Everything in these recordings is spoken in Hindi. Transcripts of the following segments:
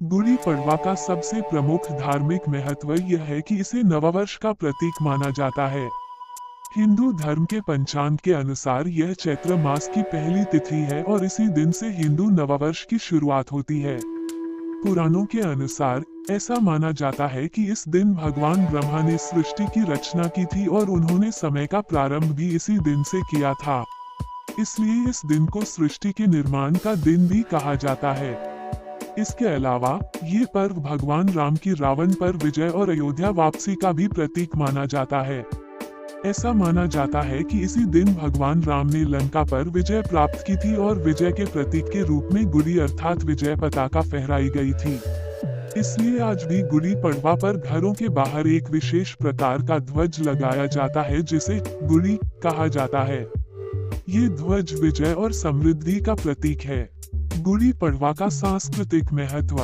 गुड़ी पड़वा का सबसे प्रमुख धार्मिक महत्व यह है कि इसे नववर्ष का प्रतीक माना जाता है। हिंदू धर्म के पंचांग के अनुसार यह चैत्र मास की पहली तिथि है और इसी दिन से हिंदू नववर्ष की शुरुआत होती है। पुराणों के अनुसार ऐसा माना जाता है कि इस दिन भगवान ब्रह्मा ने सृष्टि की रचना की थी और उन्होंने समय का प्रारंभ भी इसी दिन से किया था। इसलिए इस दिन को सृष्टि के निर्माण का दिन भी कहा जाता है। इसके अलावा ये पर्व भगवान राम की रावण पर विजय और अयोध्या वापसी का भी प्रतीक माना जाता है। ऐसा माना जाता है कि इसी दिन भगवान राम ने लंका पर विजय प्राप्त की थी और विजय के प्रतीक के रूप में गुड़ी अर्थात विजय पताका फहराई गई थी। इसलिए आज भी गुड़ी पड़वा पर घरों के बाहर एक विशेष प्रकार का ध्वज लगाया जाता है जिसे गुड़ी कहा जाता है। ये ध्वज विजय और समृद्धि का प्रतीक है। गुड़ी पड़वा का सांस्कृतिक महत्व।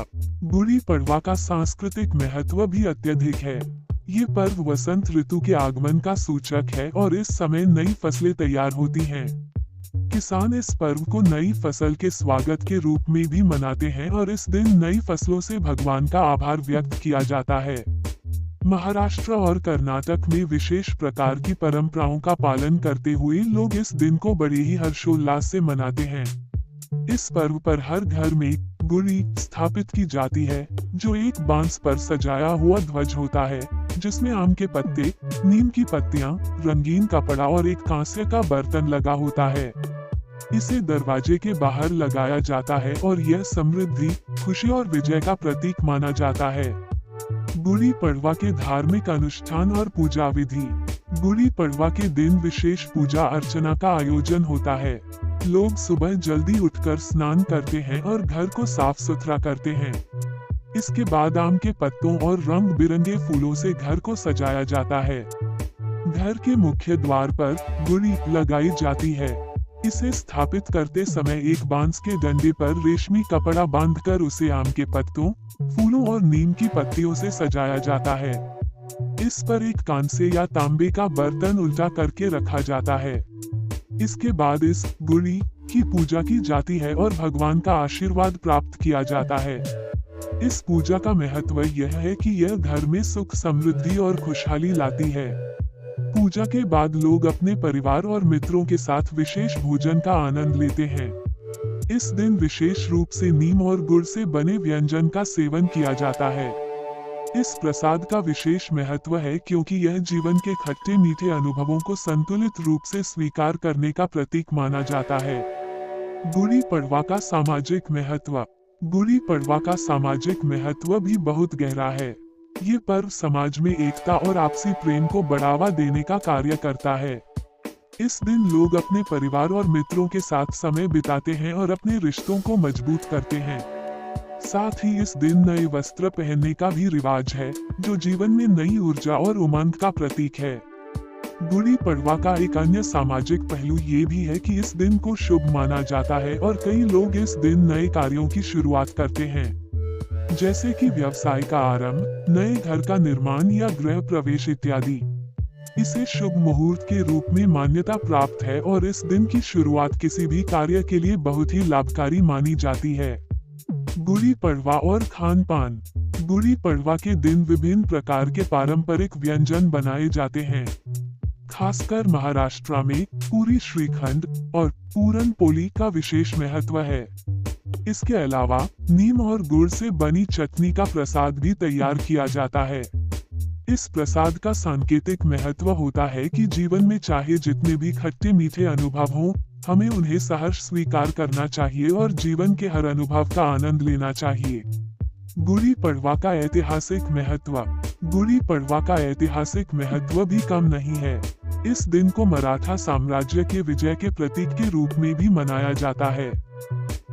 गुड़ी पड़वा का सांस्कृतिक महत्व भी अत्यधिक है। ये पर्व वसंत ऋतु के आगमन का सूचक है और इस समय नई फसलें तैयार होती हैं। किसान इस पर्व को नई फसल के स्वागत के रूप में भी मनाते हैं और इस दिन नई फसलों से भगवान का आभार व्यक्त किया जाता है। महाराष्ट्र और कर्नाटक में विशेष प्रकार की परंपराओं का पालन करते हुए लोग इस दिन को बड़े ही हर्षोल्लास से मनाते हैं। इस पर्व पर हर घर में गुड़ी स्थापित की जाती है, जो एक बांस पर सजाया हुआ ध्वज होता है, जिसमें आम के पत्ते, नीम की पत्तियां, रंगीन कपड़ा और एक कांसे का बर्तन लगा होता है। इसे दरवाजे के बाहर लगाया जाता है और यह समृद्धि, खुशी और विजय का प्रतीक माना जाता है। गुड़ी पड़वा के धार्मिक अनुष्ठान और पूजा विधि। गुड़ी पड़वा के दिन विशेष पूजा अर्चना का आयोजन होता है। लोग सुबह जल्दी उठकर स्नान करते हैं और घर को साफ सुथरा करते हैं। इसके बाद आम के पत्तों और रंग बिरंगे फूलों से घर को सजाया जाता है। घर के मुख्य द्वार पर गुड़ी लगाई जाती है। इसे स्थापित करते समय एक बांस के डंडे पर रेशमी कपड़ा बांधकर उसे आम के पत्तों, फूलों और नीम की पत्तियों से सजाया जाता है। इस पर एक कांसे या तांबे का बर्तन उल्टा करके रखा जाता है। इसके बाद इस गुड़ी की पूजा की जाती है और भगवान का आशीर्वाद प्राप्त किया जाता है। इस पूजा का महत्व यह है कि यह घर में सुख, समृद्धि और खुशहाली लाती है। पूजा के बाद लोग अपने परिवार और मित्रों के साथ विशेष भोजन का आनंद लेते हैं। इस दिन विशेष रूप से नीम और गुड़ से बने व्यंजन का सेवन किया जाता है। इस प्रसाद का विशेष महत्व है क्योंकि यह जीवन के खट्टे मीठे अनुभवों को संतुलित रूप से स्वीकार करने का प्रतीक माना जाता है। गुड़ी पड़वा का सामाजिक महत्व। गुड़ी पड़वा का सामाजिक महत्व भी बहुत गहरा है। ये पर्व समाज में एकता और आपसी प्रेम को बढ़ावा देने का कार्य करता है। इस दिन लोग अपने परिवार और मित्रों के साथ समय बिताते हैं और अपने रिश्तों को मजबूत करते हैं। साथ ही इस दिन नए वस्त्र पहनने का भी रिवाज है, जो जीवन में नई ऊर्जा और उमंग का प्रतीक है। गुड़ी पड़वा का एक अन्य सामाजिक पहलू ये भी है कि इस दिन को शुभ माना जाता है और कई लोग इस दिन नए कार्यों की शुरुआत करते हैं, जैसे कि व्यवसाय का आरंभ, नए घर का निर्माण या गृह प्रवेश इत्यादि। इसे शुभ मुहूर्त के रूप में मान्यता प्राप्त है और इस दिन की शुरुआत किसी भी कार्य के लिए बहुत ही लाभकारी मानी जाती है। गुड़ी पड़वा और खान पान। गुड़ी पड़वा के दिन विभिन्न प्रकार के पारंपरिक व्यंजन बनाए जाते हैं। खासकर महाराष्ट्र में पूरी, श्रीखंड और पूरन पोली का विशेष महत्व है। इसके अलावा नीम और गुड़ से बनी चटनी का प्रसाद भी तैयार किया जाता है। इस प्रसाद का सांकेतिक महत्व होता है कि जीवन में चाहे जितने भी खट्टे मीठे अनुभव हों, हमें उन्हें सहर्ष स्वीकार करना चाहिए और जीवन के हर अनुभव का आनंद लेना चाहिए। गुड़ी पड़वा का ऐतिहासिक महत्व। गुड़ी पड़वा का ऐतिहासिक महत्व भी कम नहीं है। इस दिन को मराठा साम्राज्य के विजय के प्रतीक के रूप में भी मनाया जाता है।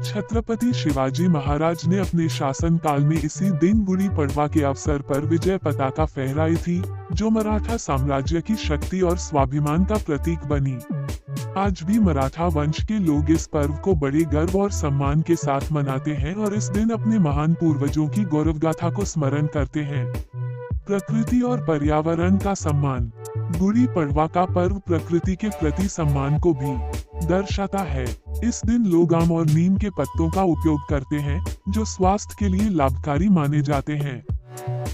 छत्रपति शिवाजी महाराज ने अपने शासनकाल में इसी दिन गुड़ी पड़वा के अवसर पर विजय पताका फहराई थी, जो मराठा साम्राज्य की शक्ति और स्वाभिमान का प्रतीक बनी। आज भी मराठा वंश के लोग इस पर्व को बड़े गर्व और सम्मान के साथ मनाते हैं और इस दिन अपने महान पूर्वजों की गौरवगाथा को स्मरण करते हैं। प्रकृति और पर्यावरण का सम्मान। गुड़ी पड़वा का पर्व प्रकृति के प्रति सम्मान को भी दर्शाता है। इस दिन लोग आम और नीम के पत्तों का उपयोग करते हैं, जो स्वास्थ्य के लिए लाभकारी माने जाते हैं।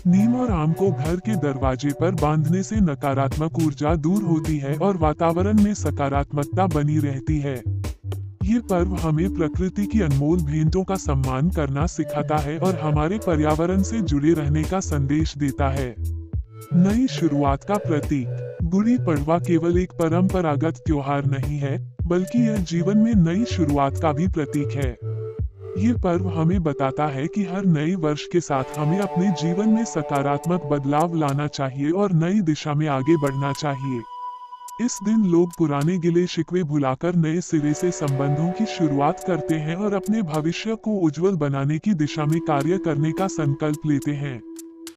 नीम और आम को घर के दरवाजे पर बांधने से नकारात्मक ऊर्जा दूर होती है और वातावरण में सकारात्मकता बनी रहती है। ये पर्व हमें प्रकृति की अनमोल भेंटों का सम्मान करना सिखाता है और हमारे पर्यावरण से जुड़े रहने का संदेश देता है। नई शुरुआत का प्रतीक। गुड़ी पड़वा केवल एक परंपरागत त्योहार नहीं है, बल्कि यह जीवन में नई शुरुआत का भी प्रतीक है। ये पर्व हमें बताता है कि हर नए वर्ष के साथ हमें अपने जीवन में सकारात्मक बदलाव लाना चाहिए और नई दिशा में आगे बढ़ना चाहिए। इस दिन लोग पुराने गिले शिकवे भुलाकर नए सिरे से संबंधों की शुरुआत करते हैं और अपने भविष्य को उज्जवल बनाने की दिशा में कार्य करने का संकल्प लेते हैं।